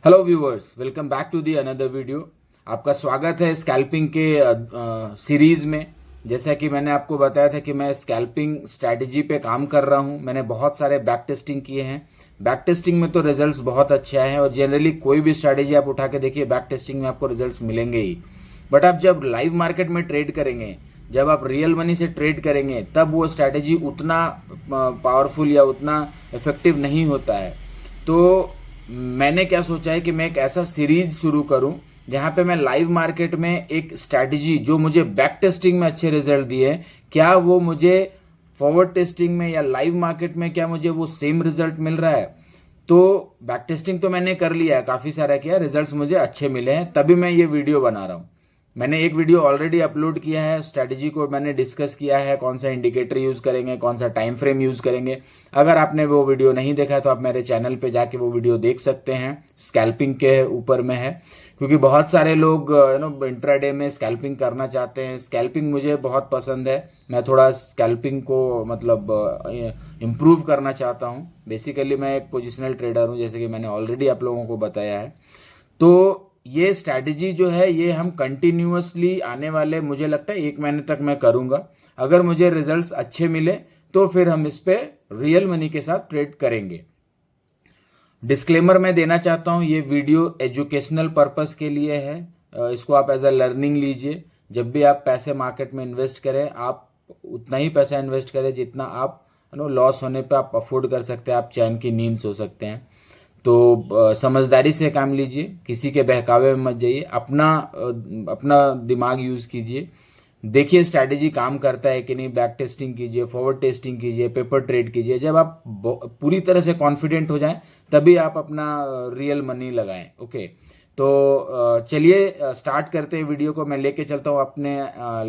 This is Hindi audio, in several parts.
Hello viewers, welcome back to the another video. आपका स्वागत है स्कैल्पिंग के सीरीज में। जैसा कि मैंने आपको बताया था कि मैं स्कैल्पिंग स्ट्रैटेजी पे काम कर रहा हूं। मैंने बहुत सारे बैक टेस्टिंग किए हैं। बैक टेस्टिंग में तो रिजल्ट्स बहुत अच्छे आए हैं और जनरली कोई भी स्ट्रैटेजी आप उठा के देखिए, बैक टेस्टिंग में आपको रिजल्ट्स मिलेंगे ही। बट आप जब लाइव मार्केट में ट्रेड करेंगे, जब आप रियल मनी से ट्रेड करेंगे, तब वो स्ट्रैटेजी उतना पावरफुल या उतना इफेक्टिव नहीं होता है। तो मैंने क्या सोचा है कि मैं एक ऐसा सीरीज शुरू करूं जहां पे मैं लाइव मार्केट में एक स्ट्रैटेजी जो मुझे बैक टेस्टिंग में अच्छे रिजल्ट दिए, क्या वो मुझे फॉरवर्ड टेस्टिंग में या लाइव मार्केट में क्या मुझे वो सेम रिजल्ट मिल रहा है। तो बैक टेस्टिंग तो मैंने कर लिया है, काफी सारा किया, रिजल्ट्स मुझे अच्छे मिले हैं, तभी मैं ये वीडियो बना रहा हूं। मैंने एक वीडियो ऑलरेडी अपलोड किया है, स्ट्रैटेजी को मैंने डिस्कस किया है, कौन सा इंडिकेटर यूज करेंगे, कौन सा टाइम फ्रेम यूज करेंगे। अगर आपने वो वीडियो नहीं देखा है तो आप मेरे चैनल पे जाके वो वीडियो देख सकते हैं। स्कैल्पिंग के ऊपर में है, क्योंकि बहुत सारे लोग इंट्राडे में स्कैल्पिंग करना चाहते हैं। स्कैल्पिंग मुझे बहुत पसंद है, मैं थोड़ा स्कैल्पिंग को मतलब इम्प्रूव करना चाहता हूँ। बेसिकली मैं एक पोजिशनल ट्रेडर हूँ, जैसे कि मैंने ऑलरेडी आप लोगों को बताया है। तो ये स्ट्रैटेजी जो है ये हम कंटिन्यूअसली आने वाले, मुझे लगता है 1 महीने तक मैं करूंगा। अगर मुझे रिजल्ट्स अच्छे मिले तो फिर हम इस पे रियल मनी के साथ ट्रेड करेंगे। डिस्क्लेमर मैं देना चाहता हूं, ये वीडियो एजुकेशनल पर्पस के लिए है। इसको आप एज अ लर्निंग लीजिए। जब भी आप पैसे मार्केट में इन्वेस्ट करें, आप उतना ही पैसा इन्वेस्ट करें जितना आप लॉस होने पे आप अफोर्ड कर सकते हैं, आप चैन की नींद सो सकते हैं। तो समझदारी से काम लीजिए, किसी के बहकावे में मत जाइए, अपना दिमाग यूज कीजिए। देखिए स्ट्रैटेजी काम करता है कि नहीं, बैक टेस्टिंग कीजिए, फॉरवर्ड टेस्टिंग कीजिए, पेपर ट्रेड कीजिए। जब आप पूरी तरह से कॉन्फिडेंट हो जाएं तभी आप अपना रियल मनी लगाएं। ओके, तो चलिए स्टार्ट करते हैं वीडियो को। मैं लेके चलता हूँ अपने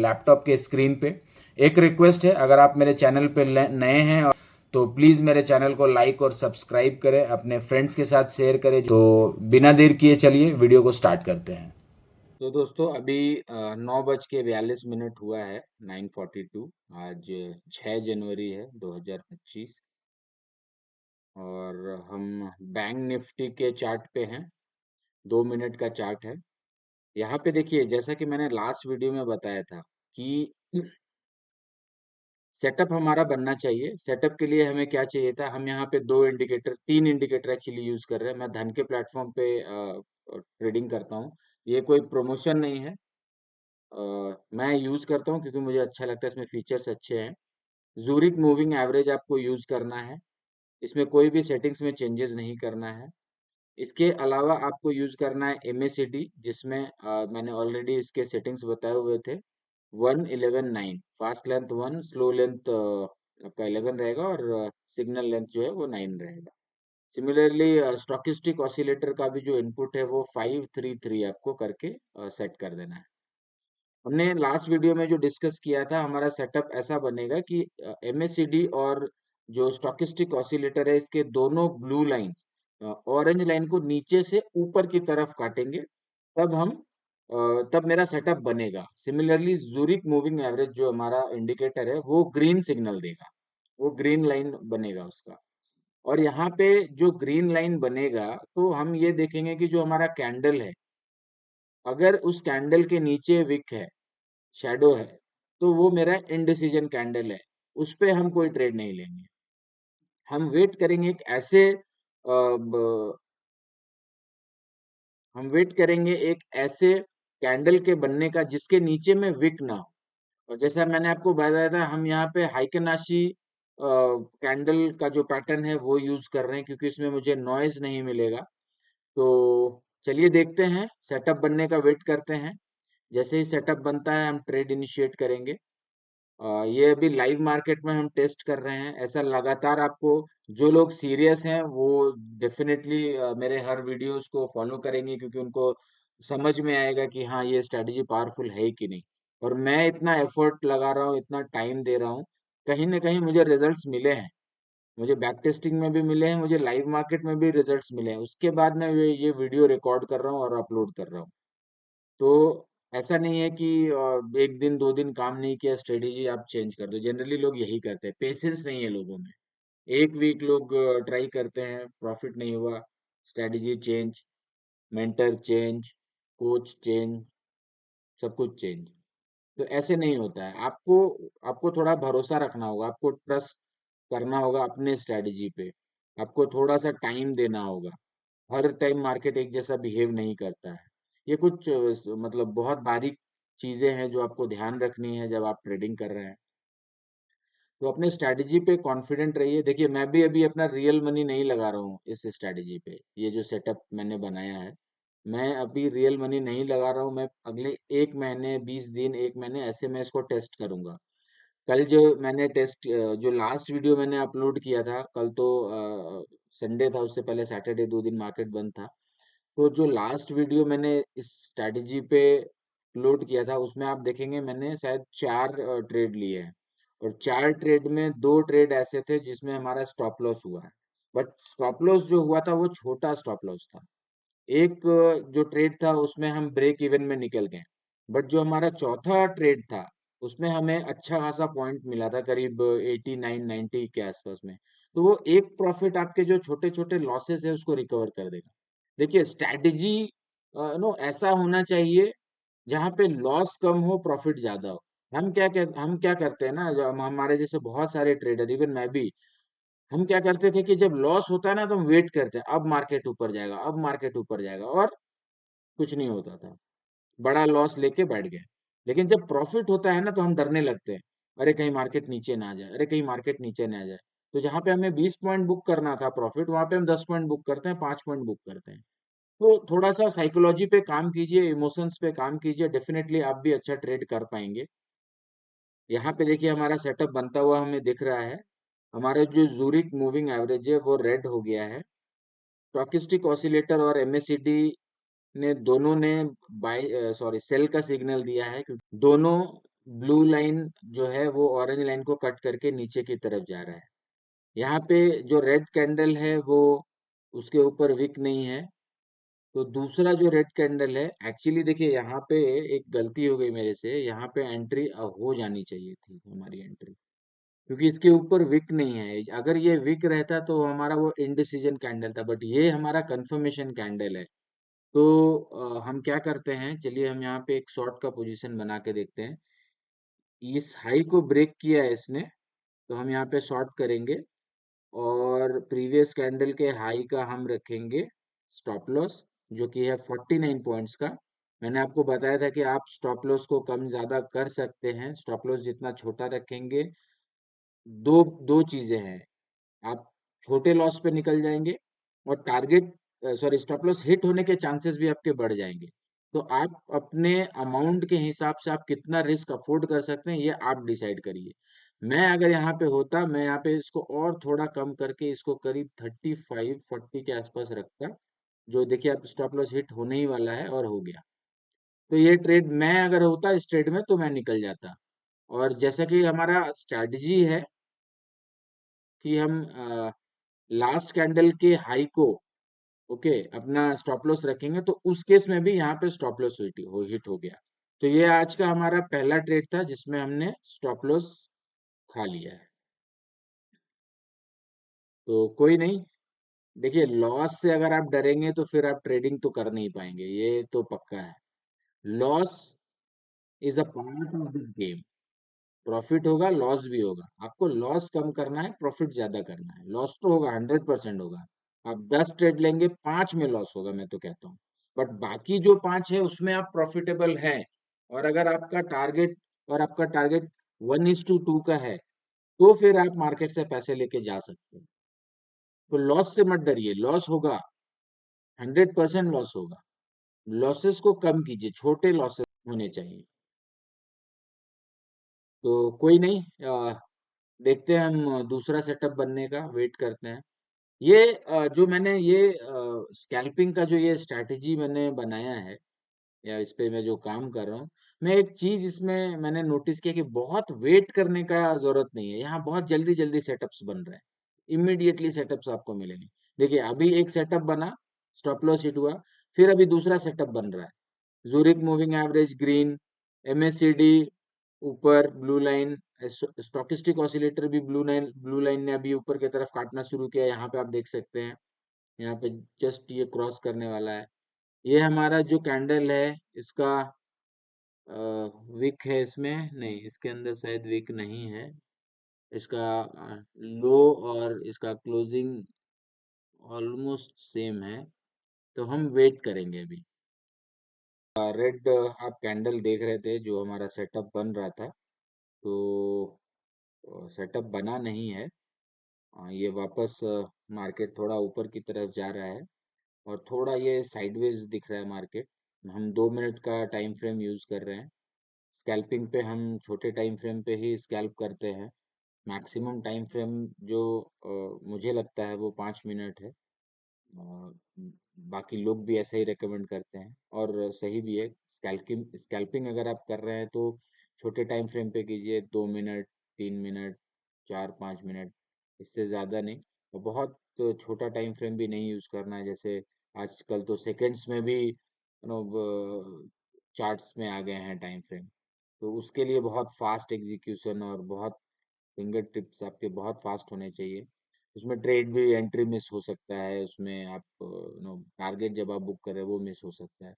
लैपटॉप के स्क्रीन पे। एक रिक्वेस्ट है, अगर आप मेरे चैनल पे नए हैं तो प्लीज मेरे चैनल को लाइक और सब्सक्राइब करें, अपने फ्रेंड्स के साथ शेयर करें। तो बिना देर किए चलिए वीडियो को स्टार्ट करते हैं। तो दोस्तों अभी 9:42 हुआ है, 9:42। आज 6 जनवरी है 2025 और हम बैंक निफ्टी के चार्ट पे हैं। 2 मिनट का चार्ट है। यहाँ पे देखिए, जैसा कि मैंने लास्ट वीडियो में बताया था कि सेटअप हमारा बनना चाहिए। सेटअप के लिए हमें क्या चाहिए था, हम यहाँ पे 2 इंडिकेटर, 3 इंडिकेटर एक्चुअली यूज कर रहे हैं। मैं धन के प्लेटफॉर्म पे ट्रेडिंग करता हूँ। ये कोई प्रमोशन नहीं है। मैं यूज करता हूँ क्योंकि मुझे अच्छा लगता है, इसमें फीचर्स अच्छे हैं। जूरिक मूविंग एवरेज आपको यूज करना है, इसमें कोई भी सेटिंग्स में चेंजेस नहीं करना है। इसके अलावा आपको यूज करना है MACD, जिसमें मैंने ऑलरेडी इसके सेटिंग्स बताए हुए थे। 1 11 9, फास्ट लेंथ 1, स्लो लेंथ आपका 11 रहेगा और सिग्नल लेंथ जो है वो 9 रहेगा। सिमिलरली स्टोकेस्टिक ऑसिलेटर का भी जो इनपुट है वो 5 3 3 आपको करके सेट कर देना है। हमने लास्ट वीडियो में जो डिस्कस किया था, हमारा सेटअप ऐसा बनेगा कि MACD और जो स्टोकेस्टिक ऑसिलेटर है, इसके दोनों ब्लू लाइंस ऑरेंज लाइन को नीचे से ऊपर की तरफ काटेंगे, तब हम तब मेरा सेटअप बनेगा। सिमिलरली जूरिक मूविंग एवरेज जो हमारा इंडिकेटर है वो ग्रीन सिग्नल देगा, वो ग्रीन लाइन बनेगा उसका। और यहाँ पे जो ग्रीन लाइन बनेगा, तो हम ये देखेंगे कि जो हमारा कैंडल है, अगर उस कैंडल के नीचे विक है, शैडो है, तो वो मेरा इनडिसीजन कैंडल है, उस पे हम कोई ट्रेड नहीं लेंगे। हम वेट करेंगे एक ऐसे हम वेट करेंगे एक ऐसे कैंडल के बनने का जिसके नीचे में विक ना हो। और जैसा मैंने आपको बताया था, हम यहाँ पे हाइकेनाशी कैंडल का जो पैटर्न है वो यूज कर रहे हैं, क्योंकि इसमें मुझे नॉइज नहीं मिलेगा। तो चलिए देखते हैं, सेटअप बनने का वेट करते हैं। जैसे ही सेटअप बनता है हम ट्रेड इनिशिएट करेंगे। ये अभी लाइव मार्केट में हम टेस्ट कर रहे हैं। ऐसा लगातार आपको, जो लोग सीरियस हैं वो डेफिनेटली मेरे हर वीडियोस को फॉलो करेंगे, क्योंकि उनको समझ में आएगा कि हाँ, ये स्ट्रेटजी पावरफुल है कि नहीं। और मैं इतना एफर्ट लगा रहा हूँ, इतना टाइम दे रहा हूँ, कहीं ना कहीं मुझे रिजल्ट्स मिले हैं। मुझे बैक टेस्टिंग में भी मिले हैं, मुझे लाइव मार्केट में भी रिजल्ट्स मिले हैं। उसके बाद मैं ये वीडियो रिकॉर्ड कर रहा हूँ और अपलोड कर रहा हूँ। तो ऐसा नहीं है कि 1 दिन 2 दिन काम नहीं किया, स्ट्रेटेजी आप चेंज कर दो। जनरली लोग यही करते हैं, पेशेंस नहीं है लोगों में। 1 वीक लोग ट्राई करते हैं, प्रॉफिट नहीं हुआ, strategy change. Mentor change, coach change, सब कुछ चेंज। तो ऐसे नहीं होता है। आपको आपको थोड़ा भरोसा रखना होगा, आपको ट्रस्ट करना होगा अपने स्ट्रेटजी पे, आपको थोड़ा सा टाइम देना होगा। हर टाइम मार्केट एक जैसा बिहेव नहीं करता है। ये कुछ मतलब बहुत बारीक चीजें हैं जो आपको ध्यान रखनी है जब आप ट्रेडिंग कर रहे हैं। तो अपने स्ट्रैटेजी पे कॉन्फिडेंट रहिए। देखिए, मैं भी अभी अपना रियल मनी नहीं लगा रहा हूँ इस स्ट्रैटेजी पे। ये जो सेटअप मैंने बनाया है, मैं अभी रियल मनी नहीं लगा रहा हूँ। मैं अगले 1 महीने, 20 दिन, 1 महीने ऐसे मैं इसको टेस्ट करूँगा। कल जो मैंने जो लास्ट वीडियो मैंने अपलोड किया था, कल तो संडे था, उससे पहले सैटरडे 2 दिन मार्केट बंद था। तो जो लास्ट वीडियो मैंने इस स्ट्रैटेजी पे अपलोड किया था, उसमें आप देखेंगे मैंने शायद 4 ट्रेड लिए हैं, और 4 ट्रेड में 2 ट्रेड ऐसे थे जिसमें हमारा स्टॉप लॉस हुआ है। बट स्टॉप लॉस जो हुआ था वो छोटा स्टॉप लॉस था। एक जो ट्रेड था उसमें हम ब्रेक इवन में निकल गए। बट जो हमारा चौथा ट्रेड था, उसमें हमें अच्छा खासा पॉइंट मिला था, करीब 89 90 के आसपास में। तो वो एक प्रॉफिट आपके जो छोटे छोटे लॉसेस है उसको रिकवर कर देगा। देखिए, स्ट्रैटेजी नो ऐसा होना चाहिए जहाँ पे लॉस कम हो, प्रॉफिट ज्यादा हो। हम क्या करते हैं ना, जो हमारे जैसे बहुत सारे ट्रेडर, इवन मैं भी, हम क्या करते थे कि जब लॉस होता है ना तो हम वेट करते हैं, अब मार्केट ऊपर जाएगा, अब मार्केट ऊपर जाएगा, और कुछ नहीं होता था। बड़ा लॉस लेके बैठ गए। लेकिन जब प्रॉफिट होता है ना तो हम डरने लगते हैं, अरे कहीं मार्केट नीचे ना आ जाए, अरे कहीं मार्केट नीचे ना आ जाए। तो जहाँ पे हमें 20 पॉइंट बुक करना था प्रॉफिट, वहां पे हम 10 पॉइंट बुक करते हैं, 5 पॉइंट बुक करते हैं। तो थोड़ा सा साइकोलॉजी पे काम कीजिए, इमोशंस पे काम कीजिए, डेफिनेटली आप भी अच्छा ट्रेड कर पाएंगे। यहाँ पे देखिए हमारा सेटअप बनता हुआ हमें दिख रहा है। हमारा जो जूरिक मूविंग एवरेज है वो रेड हो गया है। स्टॉकिस्टिक ऑसिलेटर और एमएसीडी ने दोनों ने बाय सॉरी सेल का सिग्नल दिया है, क्योंकि दोनों ब्लू लाइन जो है वो ऑरेंज लाइन को कट करके नीचे की तरफ जा रहा है। यहाँ पे जो रेड कैंडल है वो उसके ऊपर विक नहीं है। तो दूसरा जो रेड कैंडल है, एक्चुअली देखिए यहाँ पे एक गलती हो गई मेरे से, यहाँ पे एंट्री हो जानी चाहिए थी हमारी एंट्री, क्योंकि इसके ऊपर विक नहीं है। अगर ये विक रहता तो हमारा वो इनडिसीजन कैंडल था, बट ये हमारा कंफर्मेशन कैंडल है। तो हम क्या करते हैं, चलिए हम यहाँ पे एक शॉर्ट का पोजीशन बना के देखते हैं। इस हाई को ब्रेक किया है इसने, तो हम यहाँ पे शॉर्ट करेंगे, और प्रीवियस कैंडल के हाई का हम रखेंगे स्टॉप लॉस, जो कि है 49 पॉइंट्स का। मैंने आपको बताया था कि आप स्टॉप लॉस को कम ज्यादा कर सकते हैं। स्टॉप लॉस जितना छोटा रखेंगे, दो दो चीजें हैं, आप छोटे लॉस पे निकल जाएंगे, और target sorry stop loss hit होने के चांसेस भी आपके बढ़ जाएंगे। तो आप अपने अमाउंट के हिसाब से आप कितना रिस्क अफोर्ड कर सकते हैं, ये आप डिसाइड करिए। मैं अगर यहाँ पे होता, मैं यहाँ पे इसको और थोड़ा कम करके इसको करीब 35 40 के आसपास रखता। जो देखिए आप स्टॉप लॉस हिट होने ही वाला है और हो गया। तो ये ट्रेड मैं अगर होता इस ट्रेड में तो मैं निकल जाता। और जैसा कि हमारा स्ट्रैटेजी है कि हम लास्ट कैंडल के हाई को, ओके, अपना स्टॉप लॉस रखेंगे, तो उस केस में भी यहाँ पे स्टॉप लॉस हिट हो गया। तो ये आज का हमारा पहला ट्रेड था जिसमें हमने स्टॉप लॉस खा लिया है। तो कोई नहीं, देखिए लॉस से अगर आप डरेंगे तो फिर आप ट्रेडिंग तो कर नहीं पाएंगे, ये तो पक्का है। Loss is a part of this game. Profit होगा, लॉस भी होगा। आपको लॉस कम करना है, प्रॉफिट ज्यादा करना है। लॉस तो होगा, 100% होगा। आप 10 ट्रेड लेंगे, 5 में लॉस होगा, मैं तो कहता हूँ। बट बाकी जो 5 है उसमें आप प्रॉफिटेबल हैं। और अगर आपका टारगेट 1:2 का है, तो फिर आप मार्केट से पैसे लेके जा सकते हैं। तो लॉस से मत डरिए, लॉस होगा, 100% लॉस होगा। लॉसेस को कम कीजिए, छोटे लॉसेस होने चाहिए। तो कोई नहीं, देखते हैं हम दूसरा सेटअप बनने का वेट करते हैं। ये जो मैंने ये स्कैल्पिंग का जो ये स्ट्रैटेजी मैंने बनाया है, या इस पे मैं जो काम कर रहा हूँ, मैं एक चीज इसमें मैंने नोटिस किया कि बहुत वेट करने का जरूरत नहीं है। यहाँ बहुत जल्दी जल्दी सेटअप्स बन रहे हैं, इमीडिएटली सेटअप्स आपको मिलेंगे। देखिए अभी एक सेटअप बना, स्टॉप लॉस हिट हुआ, फिर अभी दूसरा सेटअप बन रहा है। Zurich moving average green, MSCD ऊपर ब्लू लाइन, स्टॉकिस्टिक ऑसिलेटर भी ब्लू लाइन ने अभी ऊपर की तरफ काटना शुरू किया, यहाँ पे आप देख सकते हैं। यहाँ पे जस्ट ये क्रॉस करने वाला है। ये हमारा जो कैंडल है इसका विक है, इसमें नहीं, इसके अंदर शायद विक नहीं है। इसका लो और इसका क्लोजिंग ऑलमोस्ट सेम है, तो हम वेट करेंगे अभी। रेड आप कैंडल देख रहे थे जो हमारा सेटअप बन रहा था, तो सेटअप बना नहीं है। ये वापस मार्केट थोड़ा ऊपर की तरफ जा रहा है और थोड़ा ये साइडवेज दिख रहा है मार्केट। हम 2 मिनट का टाइम फ्रेम यूज कर रहे हैं। स्कैल्पिंग पे हम छोटे टाइम फ्रेम पे ही स्कैल्प करते हैं। मैक्सिमम टाइम फ्रेम जो मुझे लगता है वो 5 मिनट है। अ, बाकी लोग भी ऐसा ही रेकमेंड करते हैं और सही भी है। स्कैल्पिंग स्कैल्पिंग अगर आप कर रहे हैं तो छोटे टाइम फ्रेम पे कीजिए, 2 मिनट, 3 मिनट, 4-5 मिनट, इससे ज़्यादा नहीं। और बहुत छोटा टाइम फ्रेम भी नहीं यूज़ करना है, जैसे आजकल तो सेकेंड्स में भी चार्ट्स में आ गए हैं टाइम फ्रेम। तो उसके लिए बहुत फास्ट एग्जीक्यूशन और बहुत फिंगर टिप्स आपके बहुत फास्ट होने चाहिए। उसमें ट्रेड भी एंट्री मिस हो सकता है, उसमें आप टारगेट जब आप बुक कर रहे हो वो मिस हो सकता है।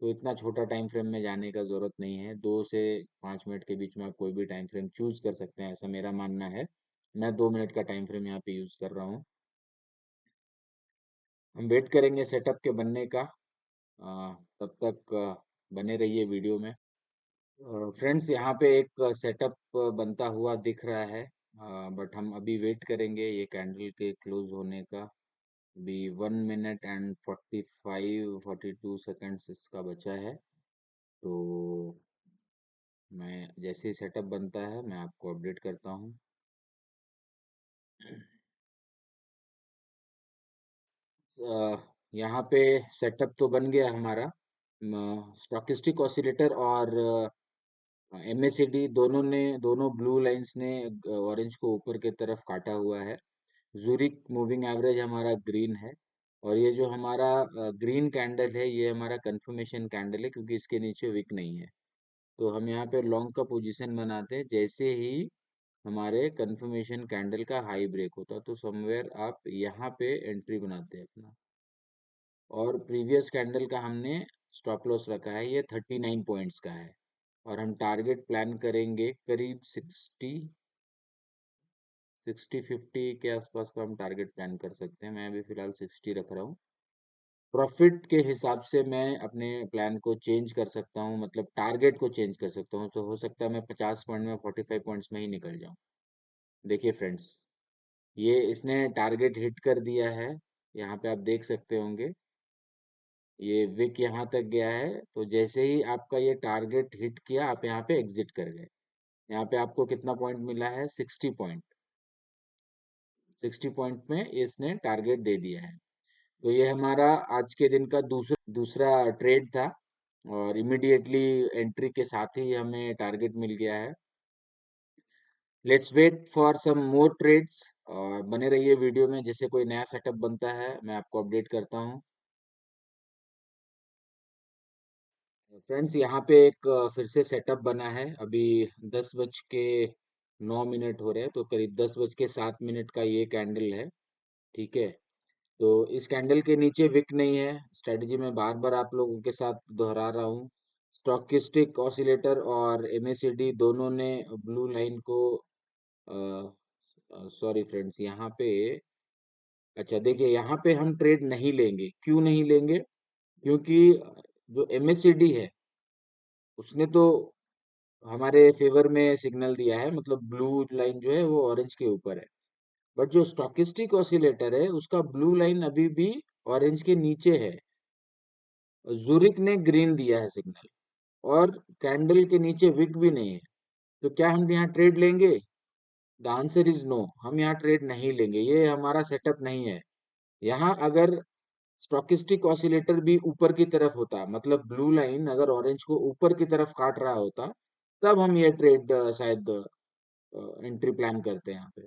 तो इतना छोटा टाइम फ्रेम में जाने का ज़रूरत नहीं है। 2 से 5 मिनट के बीच में आप कोई भी टाइम फ्रेम चूज़ कर सकते हैं, ऐसा मेरा मानना है। मैं 2 मिनट का टाइम फ्रेम यहाँ पे यूज़ कर रहा हूँ। हम वेट करेंगे सेटअप के बनने का। तब तक बने रहिए वीडियो में। फ्रेंड्स, यहाँ पे एक सेटअप बनता हुआ दिख रहा है, बट हम अभी वेट करेंगे ये कैंडल के क्लोज होने का। अभी 1 मिनट एंड 45-42 सेकेंड्स इसका बचा है। तो मैं जैसे ही सेटअप बनता है मैं आपको अपडेट करता हूँ। यहाँ पे सेटअप तो बन गया हमारा। स्टॉकिस्टिक ऑसिलेटर और एमएसीडी दोनों ब्लू लाइंस ने ऑरेंज को ऊपर की तरफ काटा हुआ है। ज़ूरिक मूविंग एवरेज हमारा ग्रीन है और ये जो हमारा ग्रीन कैंडल है ये हमारा कंफर्मेशन कैंडल है, क्योंकि इसके नीचे विक नहीं है। तो हम यहाँ पे लॉन्ग का पोजीशन बनाते हैं जैसे ही हमारे कंफर्मेशन कैंडल का हाई ब्रेक होता है, तो समवेयर आप यहाँ पे एंट्री बनाते हैं अपना। और प्रीवियस कैंडल का हमने स्टॉप लॉस रखा है, ये 39 पॉइंट्स का है। और हम टारगेट प्लान करेंगे करीब 60 के आसपास का हम टारगेट प्लान कर सकते हैं। मैं अभी फिलहाल 60 रख रहा हूँ। प्रॉफिट के हिसाब से मैं अपने प्लान को चेंज कर सकता हूँ, मतलब टारगेट को चेंज कर सकता हूँ। तो हो सकता है मैं 50 पॉइंट में 45 पॉइंट्स में ही निकल जाऊँ। देखिए फ्रेंड्स, ये इसने टारगेट हिट कर दिया है। यहाँ पे आप देख सकते होंगे ये विक यहाँ तक गया है। तो जैसे ही आपका ये टारगेट हिट किया आप यहाँ पे एग्जिट कर गए। यहाँ पे आपको कितना पॉइंट मिला है? 60 पॉइंट। 60 पॉइंट में इसने टारगेट दे दिया है। तो ये हमारा आज के दिन का दूसरा ट्रेड था और इमीडिएटली एंट्री के साथ ही हमें टारगेट मिल गया है। Let's wait for some more trades और बने रहिए वीडियो में। जैसे कोई नया सेटअप बनता है मैं आपको अपडेट करता हूँ। फ्रेंड्स, यहाँ पे एक फिर से सेटअप बना है। अभी 10:09 हो रहे हैं, तो करीब 10:07 का ये कैंडल है। ठीक है, तो इस कैंडल के नीचे विक नहीं है। स्ट्रेटजी में बार बार आप लोगों के साथ दोहरा रहा हूँ। स्टॉकिस्टिक ऑसिलेटर और एमएसीडी दोनों ने ब्लू लाइन को सॉरी फ्रेंड्स, यहाँ पे अच्छा देखिए, यहाँ पे हम ट्रेड नहीं लेंगे। क्यों नहीं लेंगे? क्योंकि जो एमएसीडी है उसने तो हमारे फेवर में सिग्नल दिया है, मतलब ब्लू लाइन जो है वो ऑरेंज के ऊपर है। बट जो स्टॉकिस्टिक ऑसिलेटर है उसका ब्लू लाइन अभी भी ऑरेंज के नीचे है। ज़ुरिक ने ग्रीन दिया है सिग्नल और कैंडल के नीचे विक भी नहीं है। तो क्या हम यहाँ ट्रेड लेंगे? The answer is no. हम यहाँ ट्रेड नहीं लेंगे, ये हमारा सेटअप नहीं है। यहाँ अगर स्टॉकिस्टिक ऑसिलेटर भी ऊपर की तरफ होता, मतलब ब्लू लाइन अगर ऑरेंज को ऊपर की तरफ काट रहा होता, तब हम ये ट्रेड शायद एंट्री प्लान करते हैं यहाँ पे।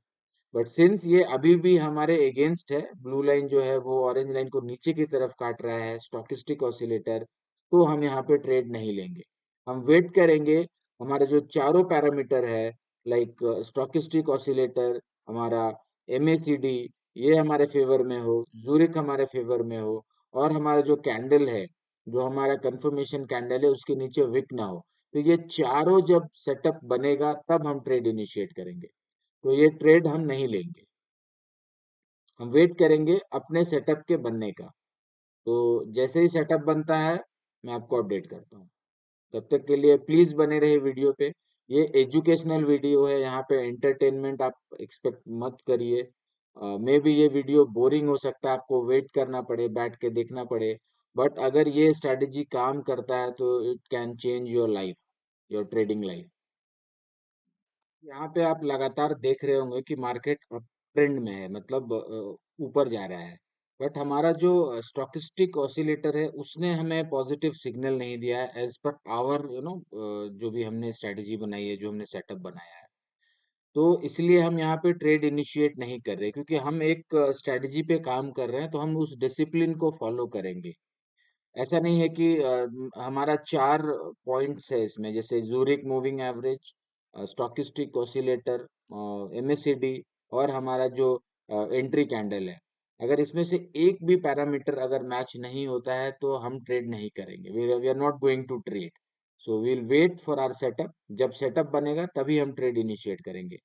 बट सिंस ये अभी भी हमारे अगेंस्ट है, ब्लू लाइन जो है वो ऑरेंज लाइन को नीचे की तरफ काट रहा है, स्टॉकिस्टिक ऑसिलेटर, तो हम यहाँ पे ट्रेड नहीं लेंगे। हम वेट करेंगे हमारे जो चारों पैरामीटर है, लाइक स्टॉकिस्टिक ऑसिलेटर, हमारा एमएसीडी, ये हमारे फेवर में हो, ज़ूरिक हमारे फेवर में हो, और हमारा जो कैंडल है जो हमारा कंफर्मेशन कैंडल है उसके नीचे विक ना हो। तो ये चारों जब सेटअप बनेगा तब हम ट्रेड इनिशिएट करेंगे। तो ये ट्रेड हम नहीं लेंगे, हम वेट करेंगे अपने सेटअप के बनने का। तो जैसे ही सेटअप बनता है मैं आपको अपडेट करता हूँ। तब तक के लिए प्लीज बने रहे वीडियो पे। ये एजुकेशनल वीडियो है, यहाँ पे एंटरटेनमेंट आप एक्सपेक्ट मत करिए। मे बी ये वीडियो बोरिंग हो सकता है, आपको वेट करना पड़े, बैठ के देखना पड़े, बट अगर ये स्ट्रेटेजी काम करता है तो it can change your life, your trading life. यहाँ पे आप लगातार देख रहे होंगे कि मार्केट ट्रेंड में है, मतलब ऊपर जा रहा है। बट हमारा जो स्टॉकिस्टिक ऑसिलेटर है उसने हमें पॉजिटिव सिग्नल नहीं दिया है एज पर आवर जो भी हमने स्ट्रेटेजी बनाई है, जो हमने सेटअप बनाया है। तो इसलिए हम यहाँ पे ट्रेड इनिशिएट नहीं कर रहे, क्योंकि हम एक स्ट्रेटेजी पे काम कर रहे हैं तो हम उस डिसिप्लिन को फॉलो करेंगे। ऐसा नहीं है कि हमारा 4 पॉइंट्स है इसमें, जैसे Zurich moving average, stochastic oscillator, MACD और हमारा जो एंट्री कैंडल है। अगर इसमें से एक भी पैरामीटर अगर मैच नहीं होता है तो हम ट्रेड नहीं करेंगे। We are not going to trade. So we will wait for our setup. जब सेटअप बनेगा तभी हम ट्रेड इनिशिएट करेंगे।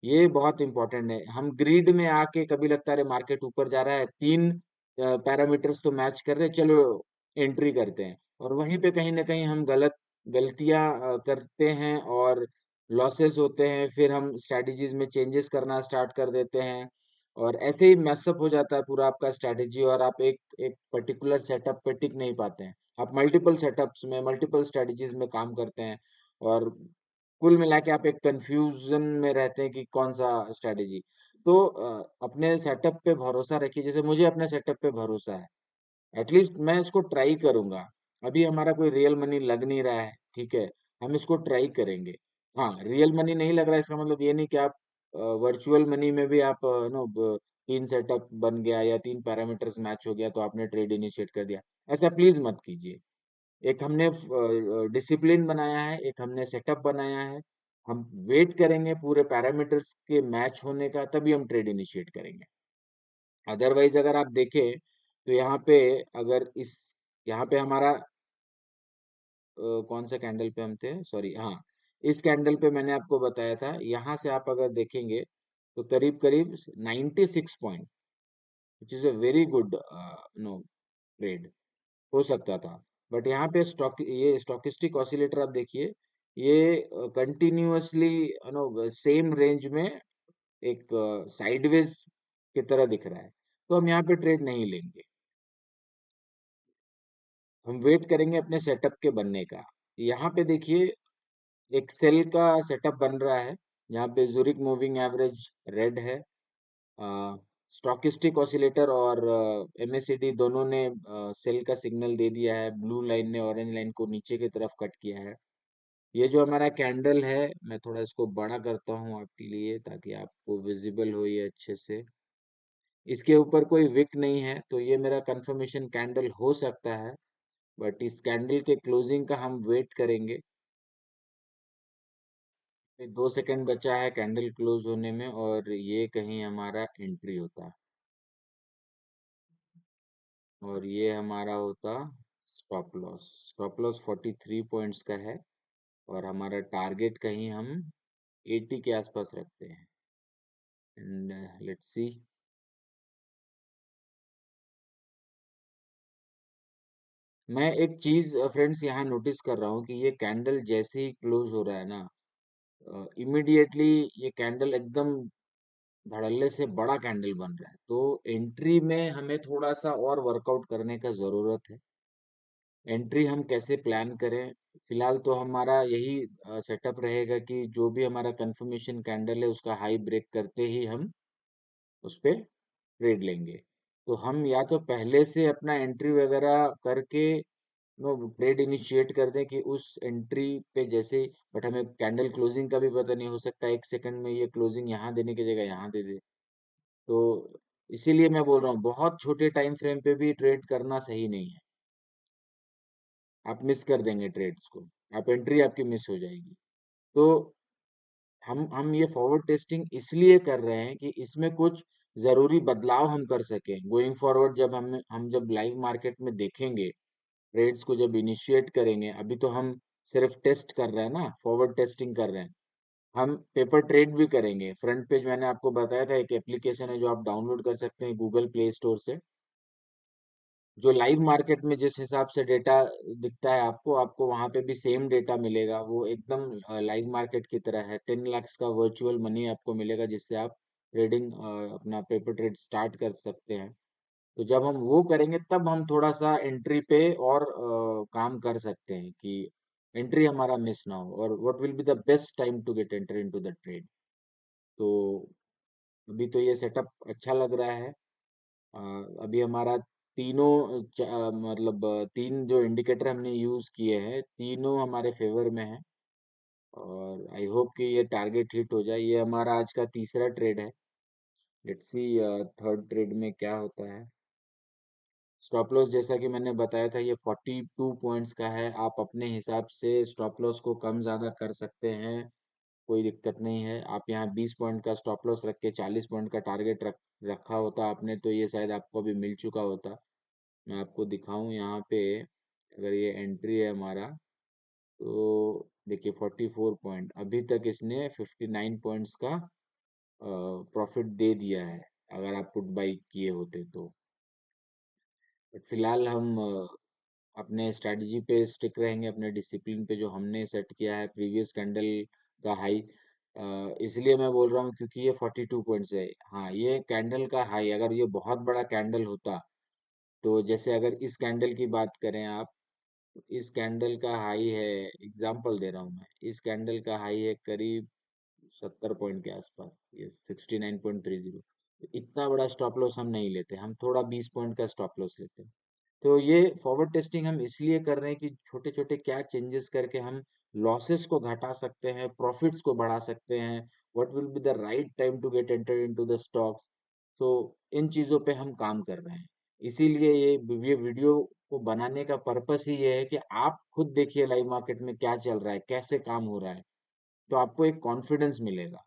ये बहुत इंपॉर्टेंट है। हम ग्रीड में आके कभी लगता है मार्केट ऊपर जा रहा है, 3 पैरामीटर्स तो मैच कर रहे हैं, चलो एंट्री करते हैं, और वहीं पे कहीं ना कहीं हम गलतियां करते हैं और लॉसेस होते हैं। फिर हम स्ट्रैटेजीज में चेंजेस करना स्टार्ट कर देते हैं और ऐसे ही मैसअप हो जाता है पूरा आपका स्ट्रैटेजी, और आप एक एक पर्टिकुलर सेटअप पे टिक नहीं पाते हैं। आप मल्टीपल सेटअप्स में, मल्टीपल स्ट्रैटेजीज में काम करते हैं और कुल मिला के आप एक कंफ्यूजन में रहते हैं कि कौन सा स्ट्रैटेजी। तो अपने सेटअप पे भरोसा रखिए। जैसे मुझे अपने सेटअप पे भरोसा है, एटलीस्ट मैं इसको ट्राई करूंगा। अभी हमारा कोई रियल मनी लग नहीं रहा है, ठीक है, हम इसको ट्राई करेंगे। हाँ, रियल मनी नहीं लग रहा है इसका मतलब ये नहीं कि आप वर्चुअल मनी में भी आप 3 सेटअप बन गया या 3 पैरामीटर्स मैच हो गया तो आपने ट्रेड इनिशिएट कर दिया। ऐसा प्लीज मत कीजिए। एक हमने डिसिप्लिन बनाया है, एक हमने सेटअप बनाया है। हम वेट करेंगे पूरे पैरामीटर्स के मैच होने का, तभी हम ट्रेड इनिशिएट करेंगे। अदरवाइज अगर आप देखें तो यहाँ पे, अगर इस यहाँ पे हमारा कौन सा कैंडल पे हम थे, सॉरी, हाँ, इस कैंडल पे मैंने आपको बताया था, यहाँ से आप अगर देखेंगे तो करीब करीब 96 point, which is a very good no trade हो सकता था। बट यहाँ पे ये स्टॉकिस्टिक ऑसिलेटर आप देखिए, ये कंटिन्यूअसली सेम रेंज में एक साइडवेज की तरह दिख रहा है। तो हम यहाँ पे ट्रेड नहीं लेंगे, हम वेट करेंगे अपने सेटअप के बनने का। यहाँ पे देखिए एक सेल का सेटअप बन रहा है, यहाँ पे ज़ुरिक मूविंग एवरेज रेड है, स्टॉकिस्टिक ऑसिलेटर और एमएसीडी दोनों ने सेल का सिग्नल दे दिया है। ब्लू लाइन ने ऑरेंज लाइन को नीचे की तरफ कट किया है। ये जो हमारा कैंडल है, मैं थोड़ा इसको बड़ा करता हूँ आपके लिए ताकि आपको विजिबल हो ये अच्छे से। इसके ऊपर कोई विक नहीं है तो ये मेरा कंफर्मेशन कैंडल हो सकता है, बट इस कैंडल के क्लोजिंग का हम वेट करेंगे। 2 सेकंड बचा है कैंडल क्लोज होने में और ये कहीं हमारा एंट्री होता, और ये हमारा होता stop loss. Stop loss 43 points का है और हमारा टारगेट कहीं हम 80 के आसपास रखते हैं। And let's see. मैं एक चीज फ्रेंड्स यहाँ नोटिस कर रहा हूँ कि ये कैंडल जैसे ही क्लोज हो रहा है ना, इमिडिएटली ये कैंडल एकदम धड़ल्ले से बड़ा कैंडल बन रहा है। तो एंट्री में हमें थोड़ा सा और वर्कआउट करने का जरूरत है। एंट्री हम कैसे प्लान करें, फिलहाल तो हमारा यही सेटअप रहेगा कि जो भी हमारा कंफर्मेशन कैंडल है उसका हाई ब्रेक करते ही हम उस पे ट्रेड लेंगे। तो हम या तो पहले से अपना एंट्री वगैरह करके नो ट्रेड इनिशिएट कर दें कि उस एंट्री पे जैसे, बट हमें कैंडल क्लोजिंग का भी पता नहीं, हो सकता है 1 सेकंड में ये क्लोजिंग यहाँ देने की जगह यहाँ दे दे। तो इसीलिए मैं बोल रहा हूँ बहुत छोटे टाइम फ्रेम पे भी ट्रेड करना सही नहीं है। आप मिस कर देंगे ट्रेड्स को, आप एंट्री आपकी मिस हो जाएगी। तो हम ये फॉरवर्ड टेस्टिंग इसलिए कर रहे हैं कि इसमें कुछ जरूरी बदलाव हम कर सकें गोइंग फॉरवर्ड। जब हम जब लाइव मार्केट में देखेंगे ट्रेड्स को जब इनिशिएट करेंगे, अभी तो हम सिर्फ टेस्ट कर रहे हैं ना, फॉरवर्ड टेस्टिंग कर रहे हैं। हम पेपर ट्रेड भी करेंगे। फ्रंट पेज मैंने आपको बताया था, एक एप्लीकेशन है जो आप डाउनलोड कर सकते हैं गूगल प्ले स्टोर से, जो लाइव मार्केट में जिस हिसाब से डेटा दिखता है आपको, आपको वहां पे भी सेम डेटा मिलेगा। वो एकदम लाइव मार्केट की तरह है। 10 lakhs का वर्चुअल मनी आपको मिलेगा, जिससे आप ट्रेडिंग अपना पेपर ट्रेड स्टार्ट कर सकते हैं। तो जब हम वो करेंगे तब हम थोड़ा सा एंट्री पे और काम कर सकते हैं कि एंट्री हमारा मिस ना हो, और what will be the best time to get enter into the trade. तो अभी तो ये सेटअप अच्छा लग रहा है। अ, अभी हमारा तीनों मतलब तीन जो इंडिकेटर हमने यूज किए हैं, तीनों हमारे फेवर में है, और आई होप कि ये टारगेट हिट हो जाए। ये हमारा आज का तीसरा ट्रेड है। लेट्स सी थर्ड ट्रेड में क्या होता है। स्टॉप लॉस जैसा कि मैंने बताया था, ये 42 पॉइंट्स का है। आप अपने हिसाब से स्टॉप लॉस को कम ज़्यादा कर सकते हैं, कोई दिक्कत नहीं है। आप यहाँ 20 पॉइंट का स्टॉप लॉस रख के 40 पॉइंट का टारगेट रखा होता आपने, तो ये शायद आपको अभी मिल चुका होता। मैं आपको दिखाऊं यहाँ पे, अगर ये एंट्री है हमारा, तो देखिए 44 पॉइंट, अभी तक इसने 59 पॉइंट्स का प्रॉफिट दे दिया है, अगर आप पुट बाई किए होते तो। बट फिलहाल हम अपने स्ट्रैटेजी पे स्टिक रहेंगे, अपने डिसिप्लिन पे जो हमने सेट किया है, प्रीवियस कैंडल का हाई। इसलिए मैं बोल रहा हूँ क्योंकि ये 42 पॉइंट्स है। हाँ, ये कैंडल का हाई, अगर ये बहुत बड़ा कैंडल होता, तो जैसे अगर इस कैंडल की बात करें आप, इस कैंडल का हाई है, एग्जांपल दे रहा हूँ मैं, इस कैंडल का हाई है करीब 70 पॉइंट के आसपास, ये 69.30। इतना बड़ा स्टॉप लॉस हम नहीं लेते, हम थोड़ा 20 पॉइंट का स्टॉप लॉस लेते हैं। तो ये फॉरवर्ड टेस्टिंग हम इसलिए कर रहे हैं कि छोटे छोटे क्या चेंजेस करके हम लॉसेस को घटा सकते हैं, प्रॉफिट्स को बढ़ा सकते हैं, what will be the right time to get enter into the stocks. तो इन चीज़ों पे हम काम कर रहे हैं। इसीलिए ये वीडियो को बनाने का पर्पस ही ये है कि आप खुद देखिए लाइव मार्केट में क्या चल रहा है, कैसे काम हो रहा है, तो आपको एक कॉन्फिडेंस मिलेगा।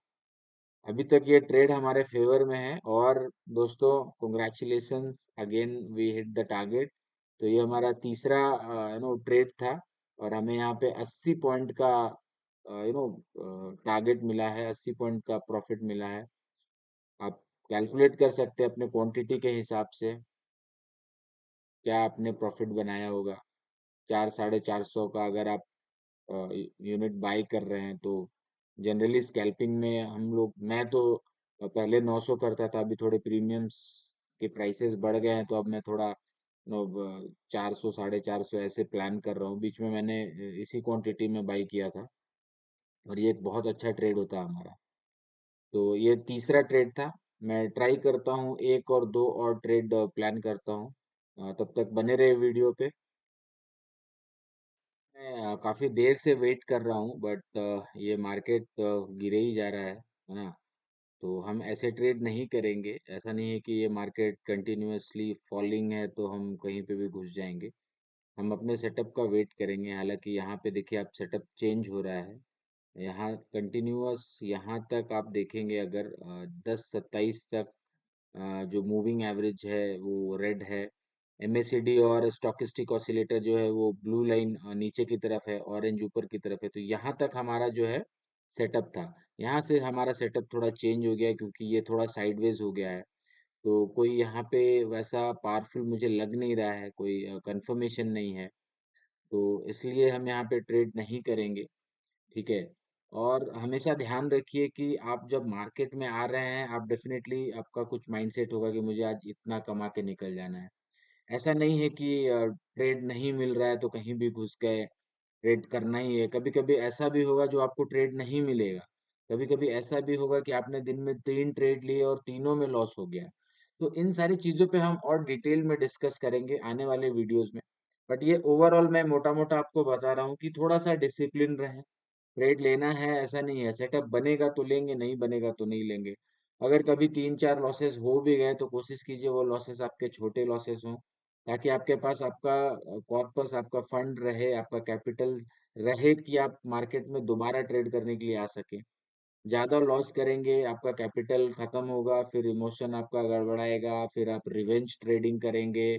अभी तक ये ट्रेड हमारे फेवर में है, और दोस्तों congratulations, again we hit the target. तो ये हमारा तीसरा ट्रेड था, और हमें यहाँ पे 80 पॉइंट का टारगेट मिला है, 80 पॉइंट का प्रॉफिट मिला है। आप कैलकुलेट कर सकते हैं अपने क्वांटिटी के हिसाब से क्या आपने प्रॉफिट बनाया होगा। 400-450 का अगर आप यूनिट बाई कर रहे हैं, तो जनरली स्कैल्पिंग में हम लोग, मैं तो पहले 900 करता था, अभी थोड़े प्रीमियम्स के प्राइसेस बढ़ गए हैं, तो अब मैं थोड़ा 400 450 ऐसे प्लान कर रहा हूँ। बीच में मैंने इसी क्वांटिटी में बाई किया था, और ये एक बहुत अच्छा ट्रेड होता है हमारा। तो ये तीसरा ट्रेड था। मैं ट्राई करता हूँ एक और दो और ट्रेड प्लान करता हूँ। तब तक बने रहे वीडियो पे। मैं काफी देर से वेट कर रहा हूँ, बट ये मार्केट गिरे ही जा रहा है ना। तो हम ऐसे ट्रेड नहीं करेंगे। ऐसा नहीं है कि ये मार्केट कंटिन्यूअसली फॉलिंग है तो हम कहीं पे भी घुस जाएंगे। हम अपने सेटअप का वेट करेंगे। हालांकि यहाँ पे देखिए, आप सेटअप चेंज हो रहा है। यहाँ कंटिन्यूअस, यहाँ तक आप देखेंगे अगर 10-27 तक जो मूविंग एवरेज है वो रेड है। एमएसीडी और स्टॉकिस्टिक ऑसिलेटर जो है वो ब्लू लाइन नीचे की तरफ है, ऑरेंज ऊपर की तरफ है। तो यहाँ तक हमारा जो है सेटअप था। यहाँ से हमारा सेटअप थोड़ा चेंज हो गया है, क्योंकि ये थोड़ा साइडवेज हो गया है। तो कोई यहाँ पे वैसा पावरफुल मुझे लग नहीं रहा है, कोई कंफर्मेशन नहीं है। तो इसलिए हम यहाँ पे ट्रेड नहीं करेंगे। ठीक है। और हमेशा ध्यान रखिए कि आप जब मार्केट में आ रहे हैं, आप डेफिनेटली, आपका कुछ माइंडसेट होगा कि मुझे आज इतना कमा के निकल जाना है। ऐसा नहीं है कि ट्रेड नहीं मिल रहा है तो कहीं भी घुस गए, ट्रेड करना ही है। कभी कभी ऐसा भी होगा जो आपको ट्रेड नहीं मिलेगा। कभी कभी ऐसा भी होगा कि आपने दिन में 3 ट्रेड लिए और तीनों में लॉस हो गया। तो इन सारी चीजों पे हम और डिटेल में डिस्कस करेंगे आने वाले वीडियोस में। बट ये ओवरऑल मैं मोटा मोटा आपको बता रहा हूँ कि थोड़ा सा डिसिप्लिन रहें। ट्रेड लेना है ऐसा नहीं है, सेटअप बनेगा तो लेंगे, नहीं बनेगा तो नहीं लेंगे। अगर कभी 3-4 लॉसेस हो भी गए तो कोशिश कीजिए वो लॉसेस आपके छोटे लॉसेस हों, ताकि आपके पास आपका कॉर्पस, आपका फंड रहे, आपका कैपिटल रहे, कि आप मार्केट में दोबारा ट्रेड करने के लिए आ सके। ज्यादा लॉस करेंगे, आपका कैपिटल खत्म होगा, फिर इमोशन आपका गड़बड़ाएगा, फिर आप रिवेंज ट्रेडिंग करेंगे,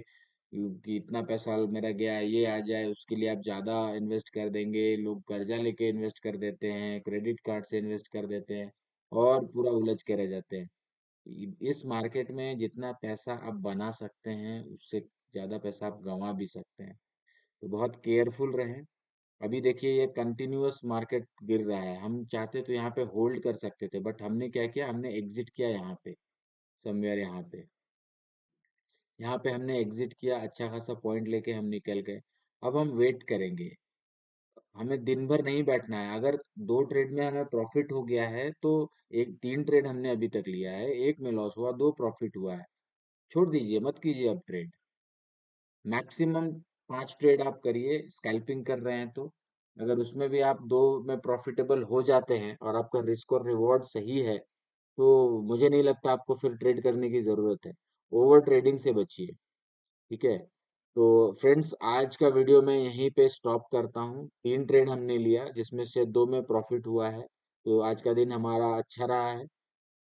कि इतना पैसा मेरा गया, ये आ जाए, उसके लिए आप ज़्यादा इन्वेस्ट कर देंगे। लोग कर्जा लेके इन्वेस्ट कर देते हैं, क्रेडिट कार्ड से इन्वेस्ट कर देते हैं और पूरा उलझ के रह जाते हैं। इस मार्केट में जितना पैसा आप बना सकते हैं, उससे ज़्यादा पैसा आप गंवा भी सकते हैं। तो बहुत केयरफुल रहें। अभी देखिए ये कंटिन्यूअस मार्केट गिर रहा है। हम चाहते तो यहाँ पे होल्ड कर सकते थे, बट हमने क्या किया, हमने एग्जिट किया यहाँ पे, समवेयर यहाँ पे हमने एग्जिट किया, अच्छा खासा पॉइंट लेके हम निकल गए। अब हम वेट करेंगे। हमें दिन भर नहीं बैठना है। अगर दो ट्रेड में हमें प्रॉफिट हो गया है तो एक तीन ट्रेड हमने अभी तक लिया है, एक में लॉस हुआ, दो प्रॉफिट हुआ है, छोड़ दीजिए, मत कीजिए अब ट्रेड। मैक्सिमम पांच ट्रेड आप करिए स्कैल्पिंग कर रहे हैं तो। अगर उसमें भी आप दो में प्रॉफिटेबल हो जाते हैं और आपका रिस्क और रिवॉर्ड सही है, तो मुझे नहीं लगता आपको फिर ट्रेड करने की जरूरत है। ओवर ट्रेडिंग से बचिए। ठीक है। तो फ्रेंड्स, आज का वीडियो मैं यहीं पे स्टॉप करता हूँ। तीन ट्रेड हमने लिया जिसमें से दो में प्रॉफिट हुआ है। तो आज का दिन हमारा अच्छा रहा है।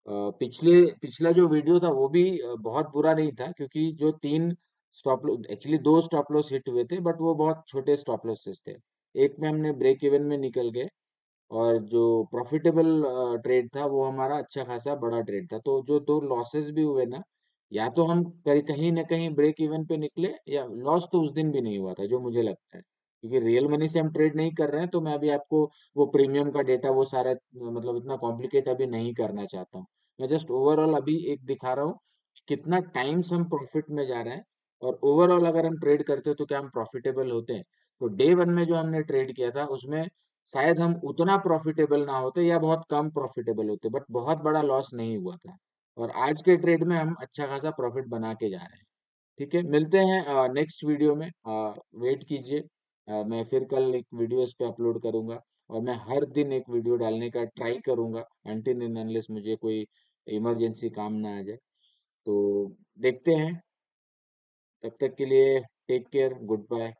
पिछला जो वीडियो था वो भी बहुत बुरा नहीं था, क्योंकि जो तीन स्टॉप लॉस, एक्चुअली दो स्टॉप लॉस हिट हुए थे, बट वो बहुत छोटे स्टॉप लॉसेस थे। एक में हमने ब्रेक इवन में निकल गए, और जो प्रॉफिटेबल ट्रेड था वो हमारा अच्छा खासा बड़ा ट्रेड था। तो जो दो लॉसेस भी हुए ना, या तो हम कहीं ना कहीं ब्रेक इवन पे निकले, या लॉस तो उस दिन भी नहीं हुआ था जो मुझे लगता है, क्योंकि रियल मनी से हम ट्रेड नहीं कर रहे हैं। तो मैं अभी आपको वो प्रीमियम का डेटा वो सारा मतलब इतना कॉम्प्लिकेट अभी नहीं करना चाहता हूँ। मैं जस्ट ओवरऑल अभी एक दिखा रहा हूँ कितना टाइम्स हम प्रॉफिट में जा रहे हैं, और ओवरऑल अगर हम ट्रेड करते हैं तो क्या हम प्रॉफिटेबल होते हैं। तो डे वन में जो हमने ट्रेड किया था उसमें शायद हम उतना प्रॉफिटेबल ना होते, या बहुत कम प्रॉफिटेबल होते, बट बहुत बड़ा लॉस नहीं हुआ था। और आज के ट्रेड में हम अच्छा खासा प्रॉफिट बना के जा रहे हैं। ठीक है, मिलते हैं नेक्स्ट वीडियो में। वेट कीजिए। मैं फिर कल एक वीडियो इस पे अपलोड करूंगा, और मैं हर दिन एक वीडियो डालने का ट्राई करूंगा, अनटिल एंड अनलेस मुझे कोई इमरजेंसी काम ना आ जाए। तो देखते हैं। तब तक के लिए टेक केयर, गुड बाय।